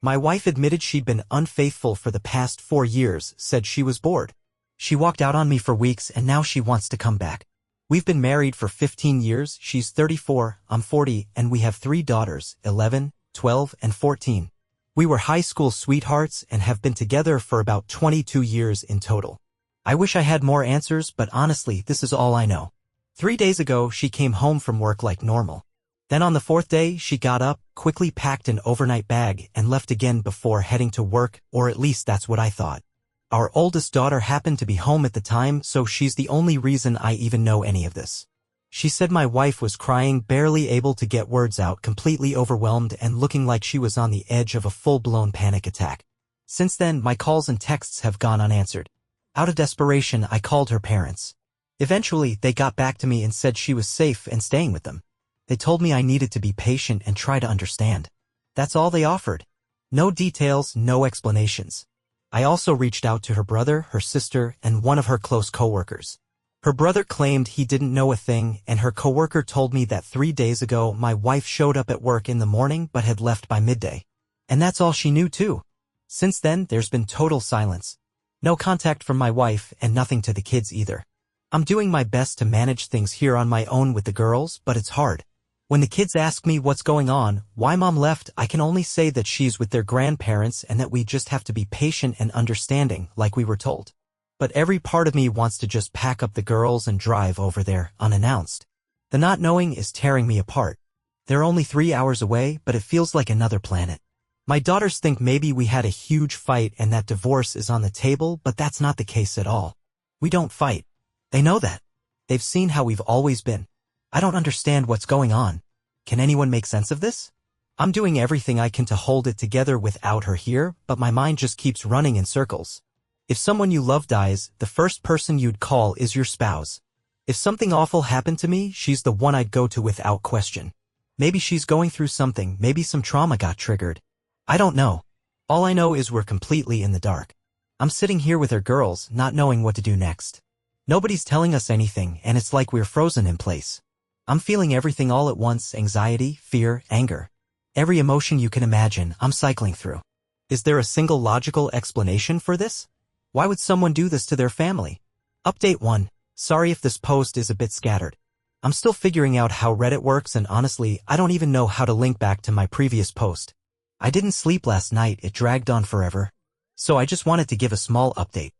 My wife admitted she'd been unfaithful for the past 4 years, said she was bored. She walked out on me for weeks and now she wants to come back. We've been married for 15 years, she's 34, I'm 40, and we have 3 daughters, 11, 12, and 14. We were high school sweethearts and have been together for about 22 years in total. I wish I had more answers, but honestly, this is all I know. 3 days ago, she came home from work like normal. Then on the 4th day, she got up, quickly packed an overnight bag, and left again before heading to work, or at least that's what I thought. Our oldest daughter happened to be home at the time, so she's the only reason I even know any of this. She said my wife was crying, barely able to get words out, completely overwhelmed and looking like she was on the edge of a full-blown panic attack. Since then, my calls and texts have gone unanswered. Out of desperation, I called her parents. Eventually, they got back to me and said she was safe and staying with them. They told me I needed to be patient and try to understand. That's all they offered. No details, no explanations. I also reached out to her brother, her sister, and one of her close coworkers. Her brother claimed he didn't know a thing, and her coworker told me that 3 days ago my wife showed up at work in the morning but had left by midday. And that's all she knew too. Since then, there's been total silence. No contact from my wife and nothing to the kids either. I'm doing my best to manage things here on my own with the girls, but it's hard. When the kids ask me what's going on, why mom left, I can only say that she's with their grandparents and that we just have to be patient and understanding, like we were told. But every part of me wants to just pack up the girls and drive over there, unannounced. The not knowing is tearing me apart. They're only 3 hours away, but it feels like another planet. My daughters think maybe we had a huge fight and that divorce is on the table, but that's not the case at all. We don't fight. They know that. They've seen how we've always been. I don't understand what's going on. Can anyone make sense of this? I'm doing everything I can to hold it together without her here, but my mind just keeps running in circles. If someone you love dies, the first person you'd call is your spouse. If something awful happened to me, she's the one I'd go to without question. Maybe she's going through something, maybe some trauma got triggered. I don't know. All I know is we're completely in the dark. I'm sitting here with her girls, not knowing what to do next. Nobody's telling us anything, and it's like we're frozen in place. I'm feeling everything all at once, anxiety, fear, anger. Every emotion you can imagine, I'm cycling through. Is there a single logical explanation for this? Why would someone do this to their family? Update 1. Sorry if this post is a bit scattered. I'm still figuring out how Reddit works and honestly, I don't even know how to link back to my previous post. I didn't sleep last night, it dragged on forever. So I just wanted to give a small update.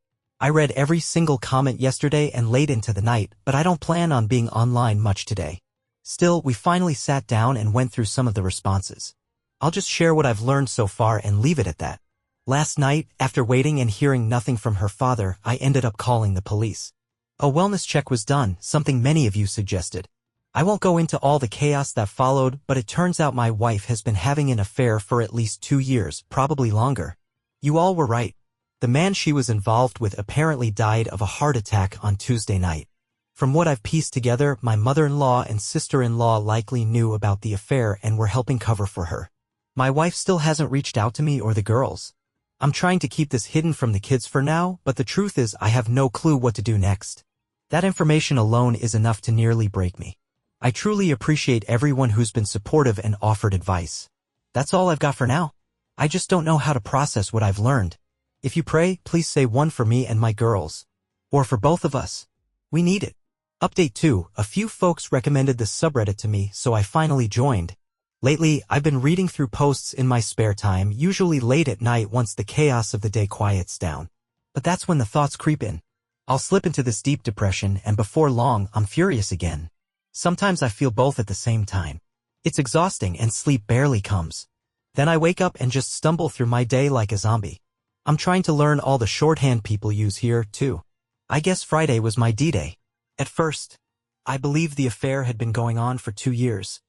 I read every single comment yesterday and late into the night, but I don't plan on being online much today. Still, we finally sat down and went through some of the responses. I'll just share what I've learned so far and leave it at that. Last night, after waiting and hearing nothing from her father, I ended up calling the police. A wellness check was done, something many of you suggested. I won't go into all the chaos that followed, but it turns out my wife has been having an affair for at least 2 years, probably longer. You all were right. The man she was involved with apparently died of a heart attack on Tuesday night. From what I've pieced together, my mother-in-law and sister-in-law likely knew about the affair and were helping cover for her. My wife still hasn't reached out to me or the girls. I'm trying to keep this hidden from the kids for now, but the truth is I have no clue what to do next. That information alone is enough to nearly break me. I truly appreciate everyone who's been supportive and offered advice. That's all I've got for now. I just don't know how to process what I've learned. If you pray, please say one for me and my girls. Or for both of us. We need it. Update 2. A few folks recommended this subreddit to me, so I finally joined. Lately, I've been reading through posts in my spare time, usually late at night once the chaos of the day quiets down. But that's when the thoughts creep in. I'll slip into this deep depression, and before long, I'm furious again. Sometimes I feel both at the same time. It's exhausting and sleep barely comes. Then I wake up and just stumble through my day like a zombie. I'm trying to learn all the shorthand people use here, too. I guess Friday was my D-Day. At first, I believed the affair had been going on for 2 years.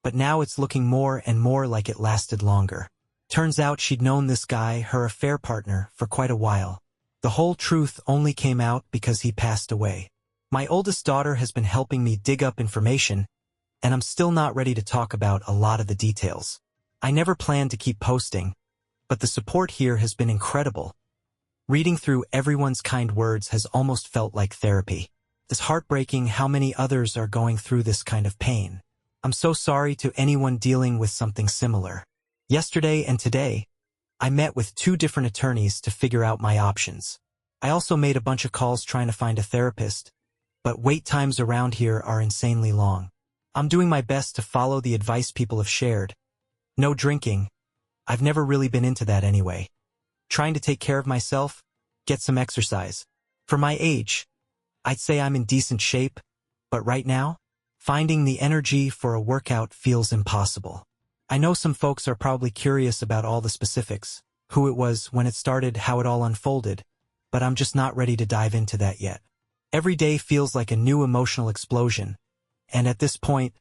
But now it's looking more and more like it lasted longer. Turns out she'd known this guy, her affair partner, for quite a while. The whole truth only came out because he passed away. My oldest daughter has been helping me dig up information, and I'm still not ready to talk about a lot of the details. I never planned to keep posting, but the support here has been incredible. Reading through everyone's kind words has almost felt like therapy. It's heartbreaking how many others are going through this kind of pain. I'm so sorry to anyone dealing with something similar. Yesterday and today, I met with 2 different attorneys to figure out my options. I also made a bunch of calls trying to find a therapist, but wait times around here are insanely long. I'm doing my best to follow the advice people have shared. No drinking. I've never really been into that anyway. Trying to take care of myself, get some exercise. For my age, I'd say I'm in decent shape, but right now, finding the energy for a workout feels impossible. I know some folks are probably curious about all the specifics, who it was, when it started, how it all unfolded, but I'm just not ready to dive into that yet. Every day feels like a new emotional explosion, and at this point,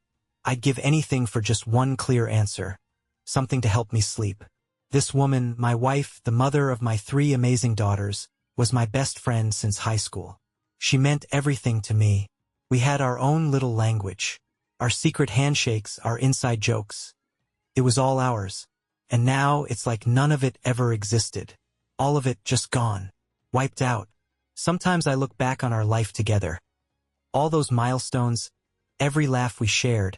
I'd give anything for just one clear answer, something to help me sleep. This woman, my wife, the mother of my 3 amazing daughters, was my best friend since high school. She meant everything to me. We had our own little language, our secret handshakes, our inside jokes. It was all ours. And now it's like none of it ever existed. All of it just gone. Wiped out. Sometimes I look back on our life together. All those milestones, every laugh we shared,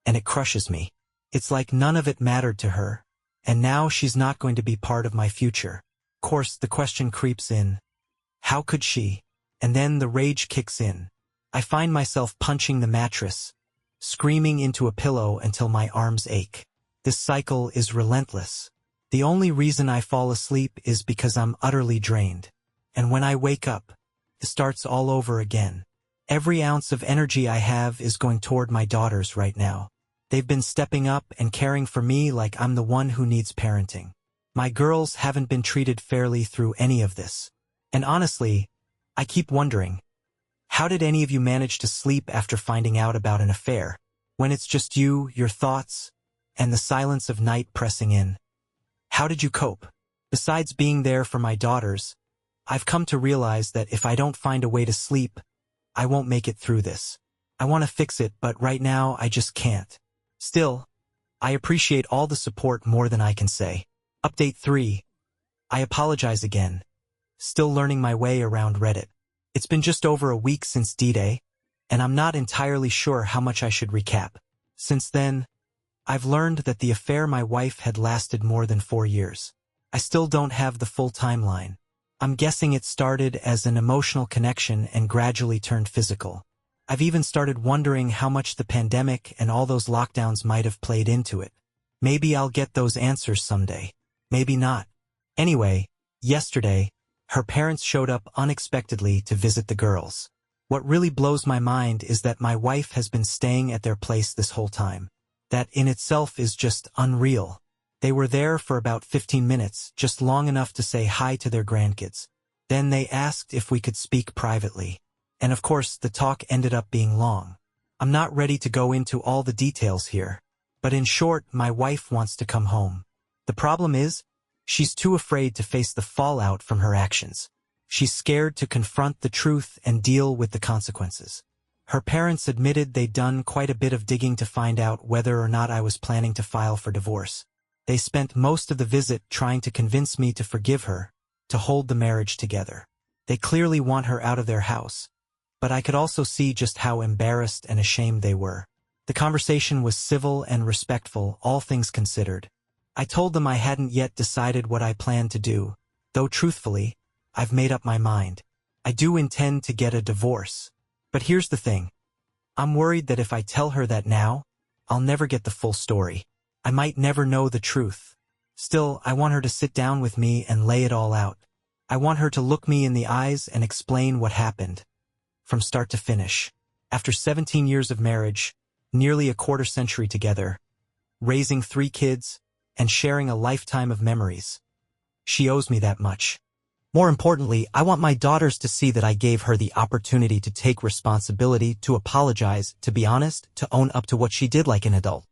and it crushes me. It's like none of it mattered to her. And now she's not going to be part of my future. Of course, the question creeps in. How could she? And then the rage kicks in. I find myself punching the mattress, screaming into a pillow until my arms ache. This cycle is relentless. The only reason I fall asleep is because I'm utterly drained. And when I wake up, it starts all over again. Every ounce of energy I have is going toward my daughters right now. They've been stepping up and caring for me like I'm the one who needs parenting. My girls haven't been treated fairly through any of this. And honestly, I keep wondering, how did any of you manage to sleep after finding out about an affair? When it's just you, your thoughts, and the silence of night pressing in. How did you cope? Besides being there for my daughters, I've come to realize that if I don't find a way to sleep, I won't make it through this. I want to fix it, but right now I just can't. Still, I appreciate all the support more than I can say. Update 3. I apologize again. Still learning my way around Reddit. It's been just over a week since D-Day, and I'm not entirely sure how much I should recap. Since then, I've learned that the affair my wife had lasted more than 4 years. I still don't have the full timeline. I'm guessing it started as an emotional connection and gradually turned physical. I've even started wondering how much the pandemic and all those lockdowns might have played into it. Maybe I'll get those answers someday. Maybe not. Anyway, yesterday, her parents showed up unexpectedly to visit the girls. What really blows my mind is that my wife has been staying at their place this whole time. That in itself is just unreal. They were there for about 15 minutes, just long enough to say hi to their grandkids. Then they asked if we could speak privately. And of course, the talk ended up being long. I'm not ready to go into all the details here. But in short, my wife wants to come home. The problem is, she's too afraid to face the fallout from her actions. She's scared to confront the truth and deal with the consequences. Her parents admitted they'd done quite a bit of digging to find out whether or not I was planning to file for divorce. They spent most of the visit trying to convince me to forgive her, to hold the marriage together. They clearly want her out of their house. But I could also see just how embarrassed and ashamed they were. The conversation was civil and respectful, all things considered. I told them I hadn't yet decided what I planned to do, though truthfully, I've made up my mind. I do intend to get a divorce. But here's the thing. I'm worried that if I tell her that now, I'll never get the full story. I might never know the truth. Still, I want her to sit down with me and lay it all out. I want her to look me in the eyes and explain what happened. From start to finish. After 17 years of marriage, nearly a quarter century together, raising 3 kids, and sharing a lifetime of memories. She owes me that much. More importantly, I want my daughters to see that I gave her the opportunity to take responsibility, to apologize, to be honest, to own up to what she did like an adult.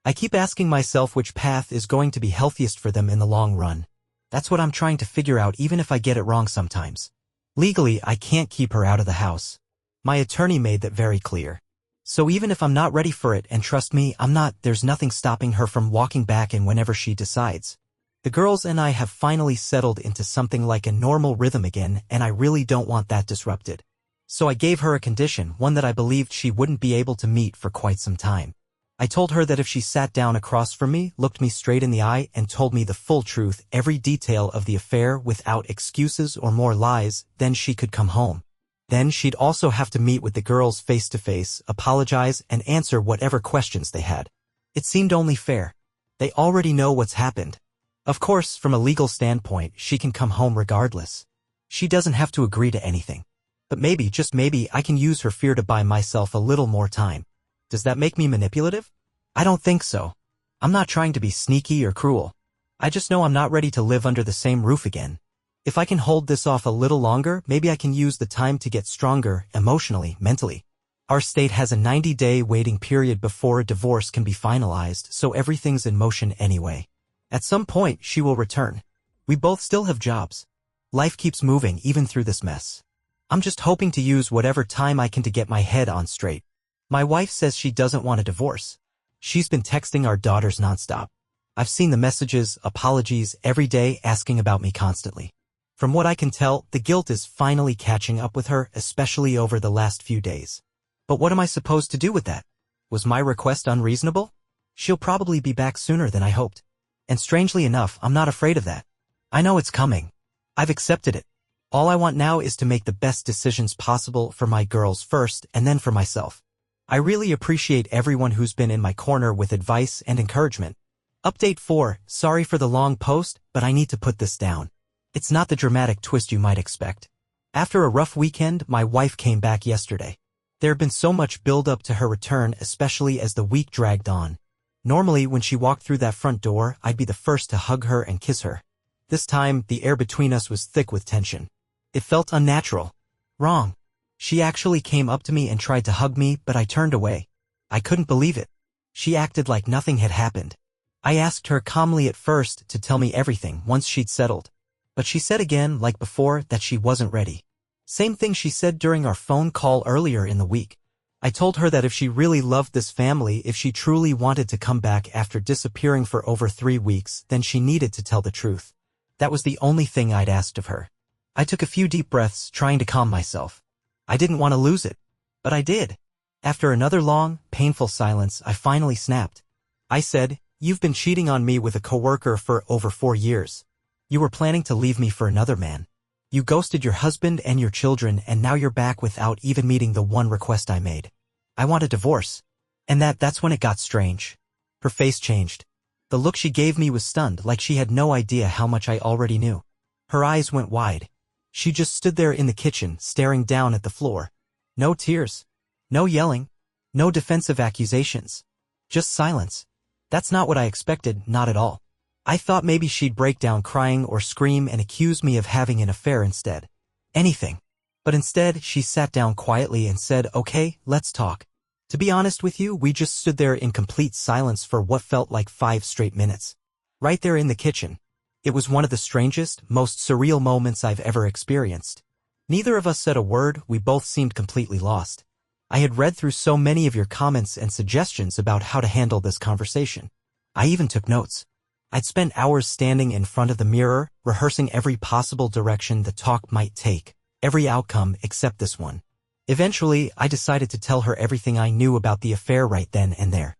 I keep asking myself which path is going to be healthiest for them in the long run. That's what I'm trying to figure out, even if I get it wrong sometimes. Legally, I can't keep her out of the house. My attorney made that very clear. So even if I'm not ready for it, and trust me, I'm not, there's nothing stopping her from walking back in whenever she decides. The girls and I have finally settled into something like a normal rhythm again, and I really don't want that disrupted. So I gave her a condition, one that I believed she wouldn't be able to meet for quite some time. I told her that if she sat down across from me, looked me straight in the eye, and told me the full truth, every detail of the affair without excuses or more lies, then she could come home. Then she'd also have to meet with the girls face-to-face, apologize, and answer whatever questions they had. It seemed only fair. They already know what's happened. Of course, from a legal standpoint, she can come home regardless. She doesn't have to agree to anything. But maybe, just maybe, I can use her fear to buy myself a little more time. Does that make me manipulative? I don't think so. I'm not trying to be sneaky or cruel. I just know I'm not ready to live under the same roof again. If I can hold this off a little longer, maybe I can use the time to get stronger, emotionally, mentally. Our state has a 90-day waiting period before a divorce can be finalized, so everything's in motion anyway. At some point, she will return. We both still have jobs. Life keeps moving even through this mess. I'm just hoping to use whatever time I can to get my head on straight. My wife says she doesn't want a divorce. She's been texting our daughters nonstop. I've seen the messages, apologies, every day asking about me constantly. From what I can tell, the guilt is finally catching up with her, especially over the last few days. But what am I supposed to do with that? Was my request unreasonable? She'll probably be back sooner than I hoped. And strangely enough, I'm not afraid of that. I know it's coming. I've accepted it. All I want now is to make the best decisions possible for my girls first and then for myself. I really appreciate everyone who's been in my corner with advice and encouragement. Update 4, sorry for the long post, but I need to put this down. It's not the dramatic twist you might expect. After a rough weekend, my wife came back yesterday. There had been so much build-up to her return, especially as the week dragged on. Normally, when she walked through that front door, I'd be the first to hug her and kiss her. This time, the air between us was thick with tension. It felt unnatural. Wrong. She actually came up to me and tried to hug me, but I turned away. I couldn't believe it. She acted like nothing had happened. I asked her calmly at first to tell me everything once she'd settled. But she said again, like before, that she wasn't ready. Same thing she said during our phone call earlier in the week. I told her that if she really loved this family, if she truly wanted to come back after disappearing for over 3 weeks, then she needed to tell the truth. That was the only thing I'd asked of her. I took a few deep breaths, trying to calm myself. I didn't want to lose it. But I did. After another long, painful silence, I finally snapped. I said, "You've been cheating on me with a coworker for over 4 years. You were planning to leave me for another man. You ghosted your husband and your children, and now you're back without even meeting the one request I made. I want a divorce." And that's when it got strange. Her face changed. The look she gave me was stunned, like she had no idea how much I already knew. Her eyes went wide. She just stood there in the kitchen, staring down at the floor. No tears. No yelling. No defensive accusations. Just silence. That's not what I expected, not at all. I thought maybe she'd break down crying or scream and accuse me of having an affair instead. Anything. But instead, she sat down quietly and said, "Okay, let's talk." To be honest with you, we just stood there in complete silence for what felt like 5 straight minutes. Right there in the kitchen. It was one of the strangest, most surreal moments I've ever experienced. Neither of us said a word, we both seemed completely lost. I had read through so many of your comments and suggestions about how to handle this conversation. I even took notes. I'd spent hours standing in front of the mirror, rehearsing every possible direction the talk might take, every outcome except this one. Eventually, I decided to tell her everything I knew about the affair right then and there.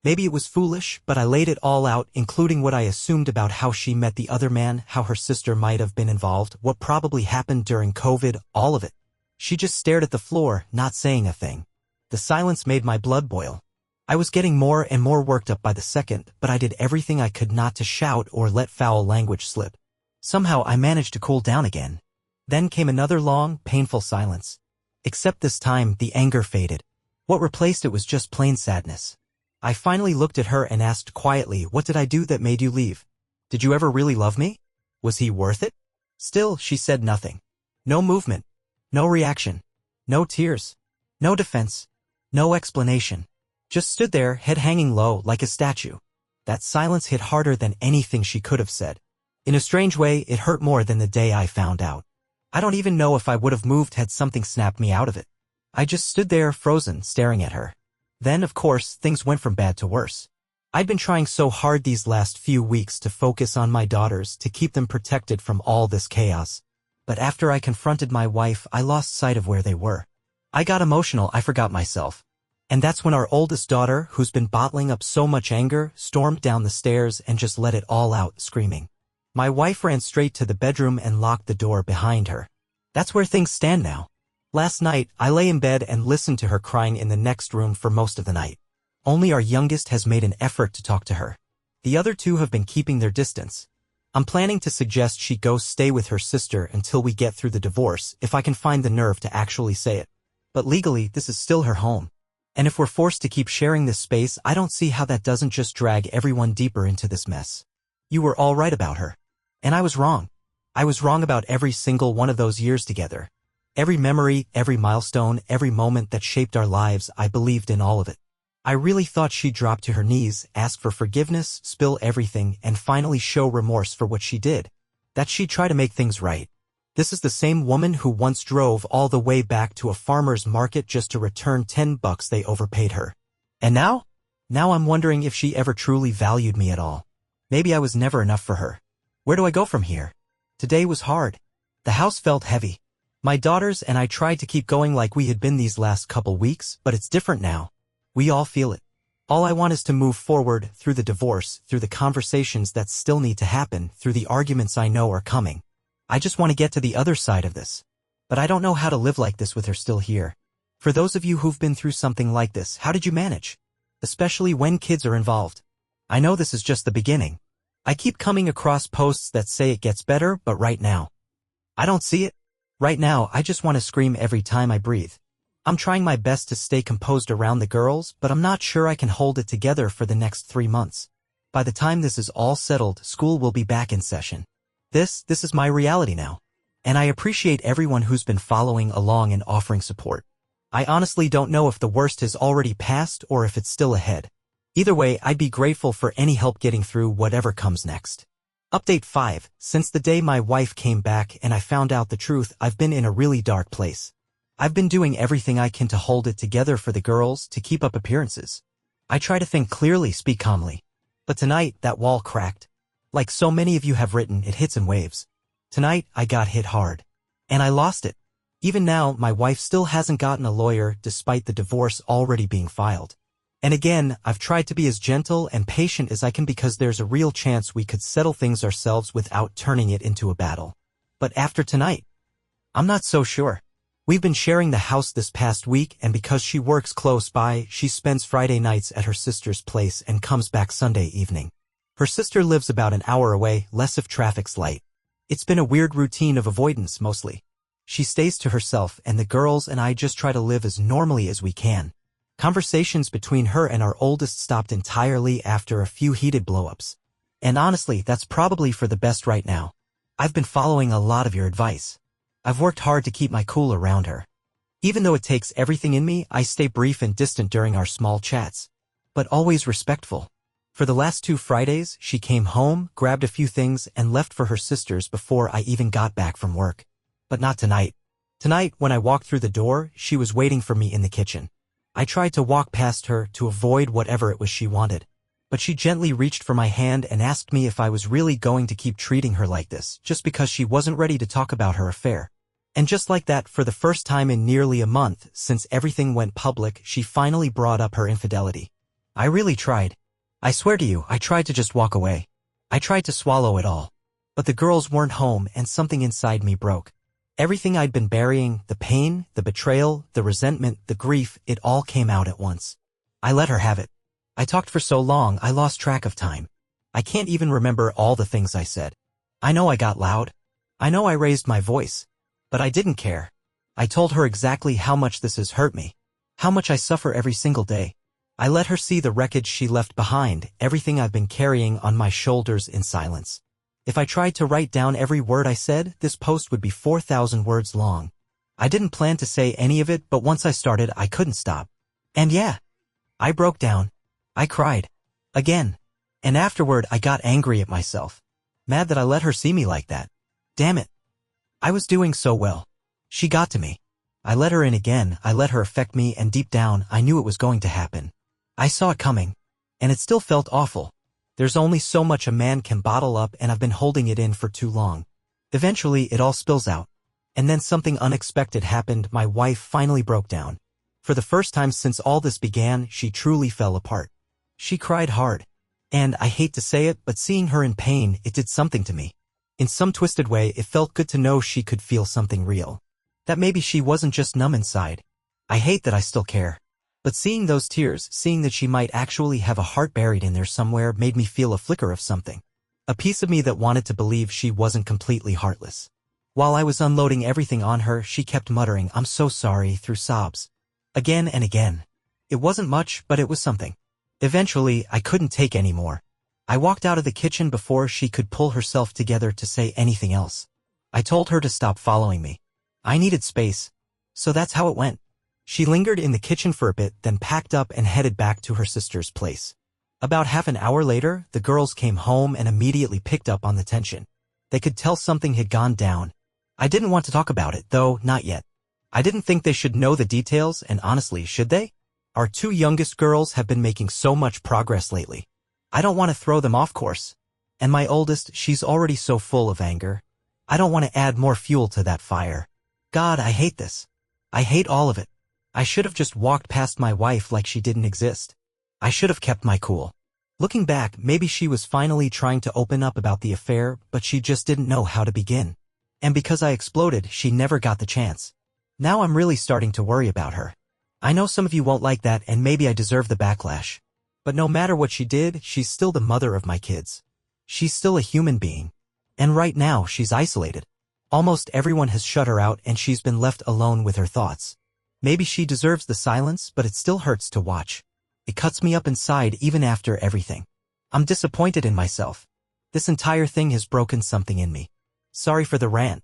Maybe it was foolish, but I laid it all out, including what I assumed about how she met the other man, how her sister might have been involved, what probably happened during COVID, all of it. She just stared at the floor, not saying a thing. The silence made my blood boil. I was getting more and more worked up by the second, but I did everything I could not to shout or let foul language slip. Somehow I managed to cool down again. Then came another long, painful silence. Except this time, the anger faded. What replaced it was just plain sadness. I finally looked at her and asked quietly, "What did I do that made you leave? Did you ever really love me? Was he worth it?" Still, she said nothing. No movement. No reaction. No tears. No defense. No explanation. Just stood there, head hanging low, like a statue. That silence hit harder than anything she could have said. In a strange way, it hurt more than the day I found out. I don't even know if I would have moved had something snapped me out of it. I just stood there, frozen, staring at her. Then, of course, things went from bad to worse. I'd been trying so hard these last few weeks to focus on my daughters, to keep them protected from all this chaos. But after I confronted my wife, I lost sight of where they were. I got emotional, I forgot myself. And that's when our oldest daughter, who's been bottling up so much anger, stormed down the stairs and just let it all out, screaming. My wife ran straight to the bedroom and locked the door behind her. That's where things stand now. Last night, I lay in bed and listened to her crying in the next room for most of the night. Only our youngest has made an effort to talk to her. The other two have been keeping their distance. I'm planning to suggest she go stay with her sister until we get through the divorce, if I can find the nerve to actually say it. But legally, this is still her home. And if we're forced to keep sharing this space, I don't see how that doesn't just drag everyone deeper into this mess. You were all right about her. And I was wrong. I was wrong about every single one of those years together. Every memory, every milestone, every moment that shaped our lives, I believed in all of it. I really thought she'd drop to her knees, ask for forgiveness, spill everything, and finally show remorse for what she did. That she'd try to make things right. This is the same woman who once drove all the way back to a farmer's market just to return $10 they overpaid her. And now? Now I'm wondering if she ever truly valued me at all. Maybe I was never enough for her. Where do I go from here? Today was hard. The house felt heavy. My daughters and I tried to keep going like we had been these last couple weeks, but it's different now. We all feel it. All I want is to move forward through the divorce, through the conversations that still need to happen, through the arguments I know are coming. I just want to get to the other side of this. But I don't know how to live like this with her still here. For those of you who've been through something like this, how did you manage? Especially when kids are involved. I know this is just the beginning. I keep coming across posts that say it gets better, but right now, I don't see it. Right now, I just want to scream every time I breathe. I'm trying my best to stay composed around the girls, but I'm not sure I can hold it together for the next 3 months. By the time this is all settled, school will be back in session. This is my reality now. And I appreciate everyone who's been following along and offering support. I honestly don't know if the worst has already passed or if it's still ahead. Either way, I'd be grateful for any help getting through whatever comes next. Update 5. Since the day my wife came back and I found out the truth, I've been in a really dark place. I've been doing everything I can to hold it together for the girls, to keep up appearances. I try to think clearly, speak calmly. But tonight, that wall cracked. Like so many of you have written, it hits in waves. Tonight, I got hit hard. And I lost it. Even now, my wife still hasn't gotten a lawyer despite the divorce already being filed. And again, I've tried to be as gentle and patient as I can because there's a real chance we could settle things ourselves without turning it into a battle. But after tonight, I'm not so sure. We've been sharing the house this past week, and because she works close by, she spends Friday nights at her sister's place and comes back Sunday evening. Her sister lives about an hour away, less if traffic's light. It's been a weird routine of avoidance, mostly. She stays to herself, and the girls and I just try to live as normally as we can. Conversations between her and our oldest stopped entirely after a few heated blow-ups. And honestly, that's probably for the best right now. I've been following a lot of your advice. I've worked hard to keep my cool around her. Even though it takes everything in me, I stay brief and distant during our small chats. But always respectful. For the last 2 Fridays, she came home, grabbed a few things, and left for her sister's before I even got back from work. But not tonight. Tonight, when I walked through the door, she was waiting for me in the kitchen. I tried to walk past her to avoid whatever it was she wanted. But she gently reached for my hand and asked me if I was really going to keep treating her like this, just because she wasn't ready to talk about her affair. And just like that, for the first time in nearly a month, since everything went public, she finally brought up her infidelity. I really tried. I swear to you, I tried to just walk away. I tried to swallow it all. But the girls weren't home and something inside me broke. Everything I'd been burying, the pain, the betrayal, the resentment, the grief, it all came out at once. I let her have it. I talked for so long, I lost track of time. I can't even remember all the things I said. I know I got loud. I know I raised my voice. But I didn't care. I told her exactly how much this has hurt me. How much I suffer every single day. I let her see the wreckage she left behind, everything I've been carrying on my shoulders in silence. If I tried to write down every word I said, this post would be 4,000 words long. I didn't plan to say any of it, but once I started, I couldn't stop. And yeah, I broke down. I cried. Again. And afterward, I got angry at myself. Mad that I let her see me like that. Damn it. I was doing so well. She got to me. I let her in again, I let her affect me, and deep down, I knew it was going to happen. I saw it coming. And it still felt awful. There's only so much a man can bottle up, and I've been holding it in for too long. Eventually, it all spills out. And then something unexpected happened. My wife finally broke down. For the first time since all this began, she truly fell apart. She cried hard. And I hate to say it, but seeing her in pain, it did something to me. In some twisted way, it felt good to know she could feel something real. That maybe she wasn't just numb inside. I hate that I still care. But seeing those tears, seeing that she might actually have a heart buried in there somewhere, made me feel a flicker of something. A piece of me that wanted to believe she wasn't completely heartless. While I was unloading everything on her, she kept muttering, "I'm so sorry," through sobs. Again and again. It wasn't much, but it was something. Eventually, I couldn't take any more. I walked out of the kitchen before she could pull herself together to say anything else. I told her to stop following me. I needed space. So that's how it went. She lingered in the kitchen for a bit, then packed up and headed back to her sister's place. About half an hour later, the girls came home and immediately picked up on the tension. They could tell something had gone down. I didn't want to talk about it, though, not yet. I didn't think they should know the details, and honestly, should they? Our two youngest girls have been making so much progress lately. I don't want to throw them off course. And my oldest, she's already so full of anger. I don't want to add more fuel to that fire. God, I hate this. I hate all of it. I should have just walked past my wife like she didn't exist. I should have kept my cool. Looking back, maybe she was finally trying to open up about the affair, but she just didn't know how to begin. And because I exploded, she never got the chance. Now I'm really starting to worry about her. I know some of you won't like that, and maybe I deserve the backlash. But no matter what she did, she's still the mother of my kids. She's still a human being. And right now, she's isolated. Almost everyone has shut her out, and she's been left alone with her thoughts. Maybe she deserves the silence, but it still hurts to watch. It cuts me up inside even after everything. I'm disappointed in myself. This entire thing has broken something in me. Sorry for the rant.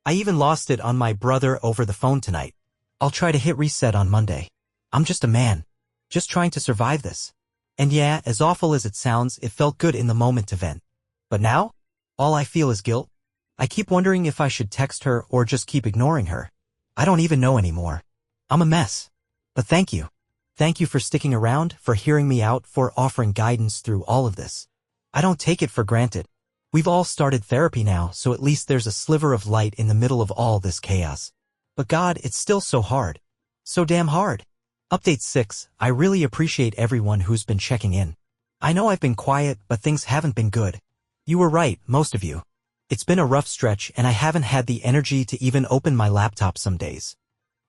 I even lost it on my brother over the phone tonight. I'll try to hit reset on Monday. I'm just a man. Just trying to survive this. And yeah, as awful as it sounds, it felt good in the moment to vent. But now, all I feel is guilt. I keep wondering if I should text her or just keep ignoring her. I don't even know anymore. I'm a mess. But thank you. Thank you for sticking around, for hearing me out, for offering guidance through all of this. I don't take it for granted. We've all started therapy now, so at least there's a sliver of light in the middle of all this chaos. But God, it's still so hard. So damn hard. Update 6. I really appreciate everyone who's been checking in. I know I've been quiet, but things haven't been good. You were right, most of you. It's been a rough stretch, and I haven't had the energy to even open my laptop some days.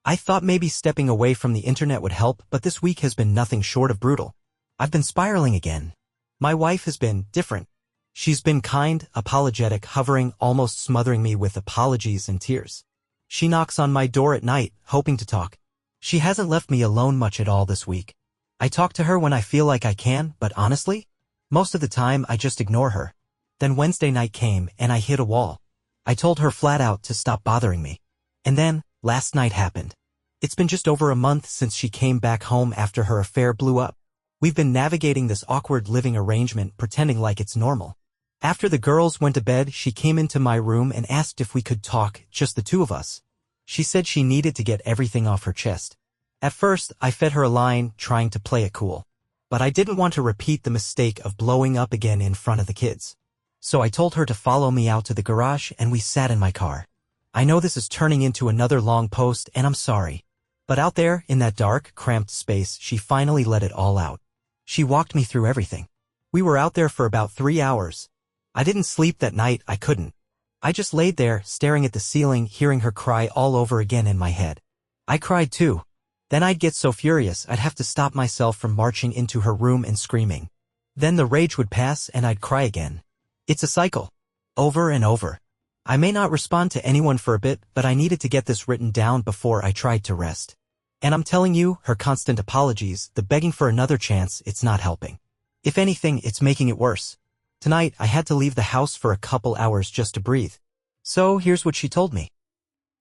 I thought maybe stepping away from the internet would help, but this week has been nothing short of brutal. I've been spiraling again. My wife has been different. She's been kind, apologetic, hovering, almost smothering me with apologies and tears. She knocks on my door at night, hoping to talk. She hasn't left me alone much at all this week. I talk to her when I feel like I can, but honestly, most of the time I just ignore her. Then Wednesday night came, and I hit a wall. I told her flat out to stop bothering me. And then, last night happened. It's been just over a month since she came back home after her affair blew up. We've been navigating this awkward living arrangement, pretending like it's normal. After the girls went to bed, she came into my room and asked if we could talk, just the two of us. She said she needed to get everything off her chest. At first, I fed her a line, trying to play it cool. But I didn't want to repeat the mistake of blowing up again in front of the kids. So I told her to follow me out to the garage, and we sat in my car. I know this is turning into another long post, and I'm sorry. But out there, in that dark, cramped space, she finally let it all out. She walked me through everything. We were out there for about 3 hours. I didn't sleep that night, I couldn't. I just laid there, staring at the ceiling, hearing her cry all over again in my head. I cried too. Then I'd get so furious I'd have to stop myself from marching into her room and screaming. Then the rage would pass and I'd cry again. It's a cycle. Over and over. I may not respond to anyone for a bit, but I needed to get this written down before I tried to rest. And I'm telling you, her constant apologies, the begging for another chance, it's not helping. If anything, it's making it worse. Tonight, I had to leave the house for a couple hours just to breathe. So here's what she told me.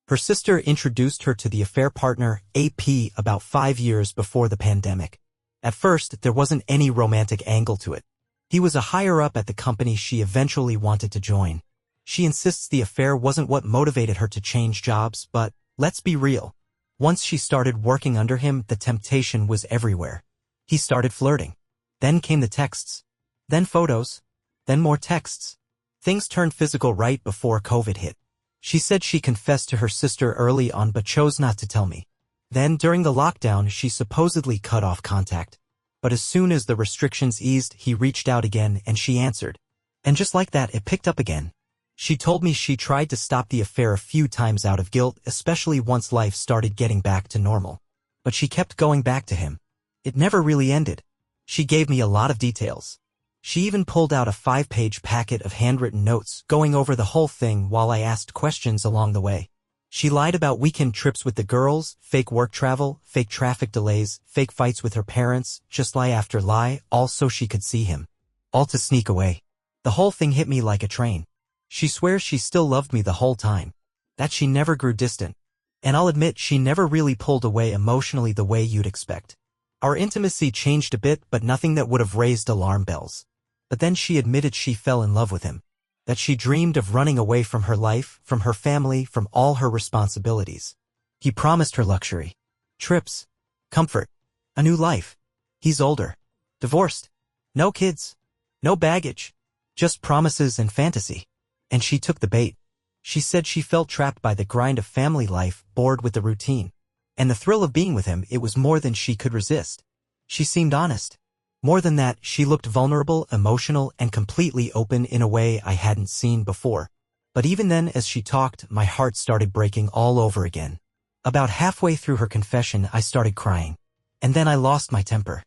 Her sister introduced her to the affair partner, AP, about 5 years before the pandemic. At first, there wasn't any romantic angle to it. He was a higher-up at the company she eventually wanted to join. She insists the affair wasn't what motivated her to change jobs, but let's be real. Once she started working under him, the temptation was everywhere. He started flirting. Then came the texts. Then photos. Then more texts. Things turned physical right before COVID hit. She said she confessed to her sister early on but chose not to tell me. Then, during the lockdown, she supposedly cut off contact. But as soon as the restrictions eased, he reached out again and she answered. And just like that, it picked up again. She told me she tried to stop the affair a few times out of guilt, especially once life started getting back to normal. But she kept going back to him. It never really ended. She gave me a lot of details. She even pulled out a 5-page packet of handwritten notes, going over the whole thing while I asked questions along the way. She lied about weekend trips with the girls, fake work travel, fake traffic delays, fake fights with her parents, just lie after lie, all so she could see him. All to sneak away. The whole thing hit me like a train. She swears she still loved me the whole time. That she never grew distant. And I'll admit she never really pulled away emotionally the way you'd expect. Our intimacy changed a bit, but nothing that would have raised alarm bells. But then she admitted she fell in love with him. That she dreamed of running away from her life, from her family, from all her responsibilities. He promised her luxury. Trips. Comfort. A new life. He's older. Divorced. No kids. No baggage. Just promises and fantasy. And she took the bait. She said she felt trapped by the grind of family life, bored with the routine. And the thrill of being with him, it was more than she could resist. She seemed honest. More than that, she looked vulnerable, emotional, and completely open in a way I hadn't seen before. But even then, as she talked, my heart started breaking all over again. About halfway through her confession, I started crying. And then I lost my temper.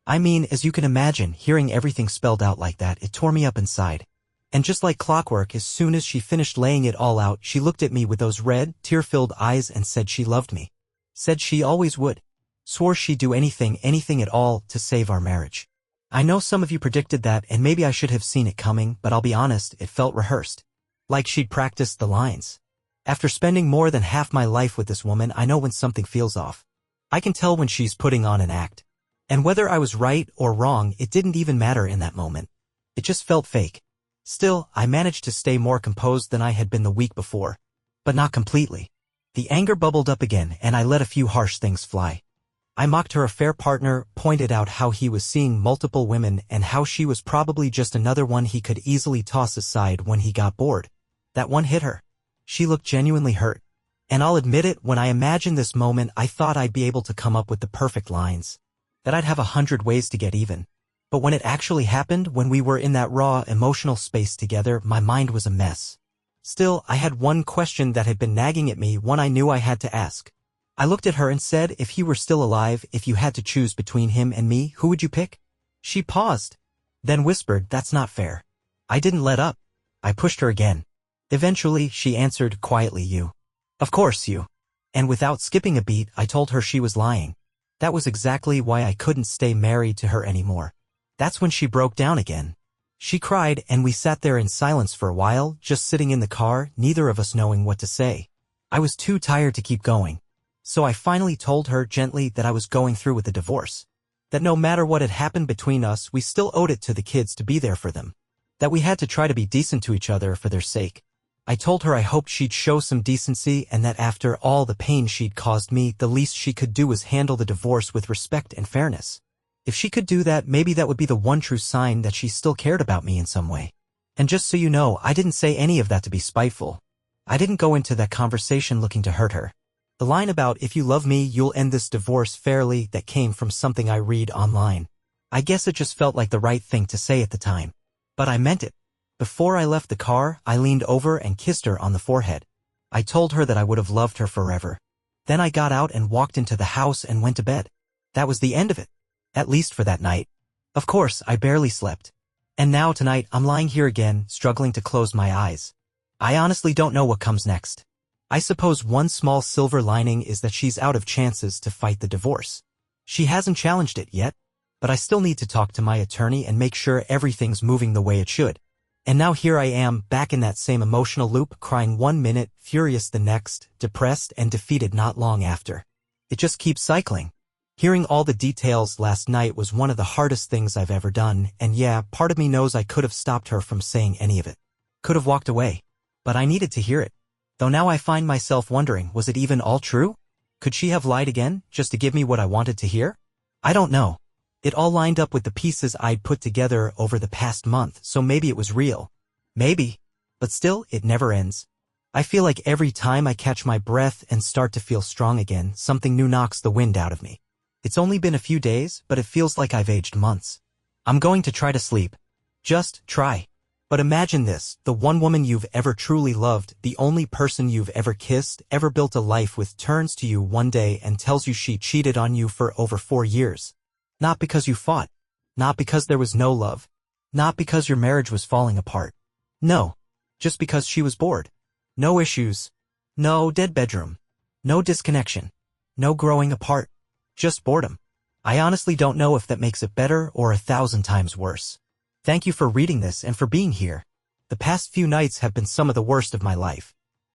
I mean, as you can imagine, hearing everything spelled out like that, it tore me up inside. And just like clockwork, as soon as she finished laying it all out, she looked at me with those red, tear-filled eyes and said she loved me. Said she always would. Swore she'd do anything at all, to save our marriage. I know some of you predicted that, and maybe I should have seen it coming, but I'll be honest, it felt rehearsed. Like she'd practiced the lines. After spending more than half my life with this woman, I know when something feels off. I can tell when she's putting on an act. And whether I was right or wrong, it didn't even matter in that moment. It just felt fake. Still, I managed to stay more composed than I had been the week before. But not completely. The anger bubbled up again, and I let a few harsh things fly. I mocked her affair partner, pointed out how he was seeing multiple women and how she was probably just another one he could easily toss aside when he got bored. That one hit her. She looked genuinely hurt. And I'll admit it, when I imagined this moment, I thought I'd be able to come up with the perfect lines. That I'd have 100 ways to get even. But when it actually happened, when we were in that raw, emotional space together, my mind was a mess. Still, I had one question that had been nagging at me, one I knew I had to ask. I looked at her and said, if he were still alive, if you had to choose between him and me, who would you pick? She paused. Then whispered, that's not fair. I didn't let up. I pushed her again. Eventually, she answered quietly, you. Of course, you. And without skipping a beat, I told her she was lying. That was exactly why I couldn't stay married to her anymore. That's when she broke down again. She cried, and we sat there in silence for a while, just sitting in the car, neither of us knowing what to say. I was too tired to keep going. So I finally told her gently that I was going through with a divorce. That no matter what had happened between us, we still owed it to the kids to be there for them. That we had to try to be decent to each other for their sake. I told her I hoped she'd show some decency and that after all the pain she'd caused me, the least she could do was handle the divorce with respect and fairness. If she could do that, maybe that would be the one true sign that she still cared about me in some way. And just so you know, I didn't say any of that to be spiteful. I didn't go into that conversation looking to hurt her. The line about, if you love me, you'll end this divorce fairly, that came from something I read online. I guess it just felt like the right thing to say at the time. But I meant it. Before I left the car, I leaned over and kissed her on the forehead. I told her that I would have loved her forever. Then I got out and walked into the house and went to bed. That was the end of it. At least for that night. Of course, I barely slept. And now tonight, I'm lying here again, struggling to close my eyes. I honestly don't know what comes next. I suppose one small silver lining is that she's out of chances to fight the divorce. She hasn't challenged it yet, but I still need to talk to my attorney and make sure everything's moving the way it should. And now here I am, back in that same emotional loop, crying 1 minute, furious the next, depressed and defeated not long after. It just keeps cycling. Hearing all the details last night was one of the hardest things I've ever done, and yeah, part of me knows I could have stopped her from saying any of it. Could have walked away. But I needed to hear it. Though now I find myself wondering, was it even all true? Could she have lied again, just to give me what I wanted to hear? I don't know. It all lined up with the pieces I'd put together over the past month, so maybe it was real. Maybe. But still, it never ends. I feel like every time I catch my breath and start to feel strong again, something new knocks the wind out of me. It's only been a few days, but it feels like I've aged months. I'm going to try to sleep. Just try. But imagine this, the one woman you've ever truly loved, the only person you've ever kissed, ever built a life with, turns to you one day and tells you she cheated on you for over 4 years. Not because you fought. Not because there was no love. Not because your marriage was falling apart. No. Just because she was bored. No issues. No dead bedroom. No disconnection. No growing apart. Just boredom. I honestly don't know if that makes it better or 1,000 times worse. Thank you for reading this and for being here. The past few nights have been some of the worst of my life.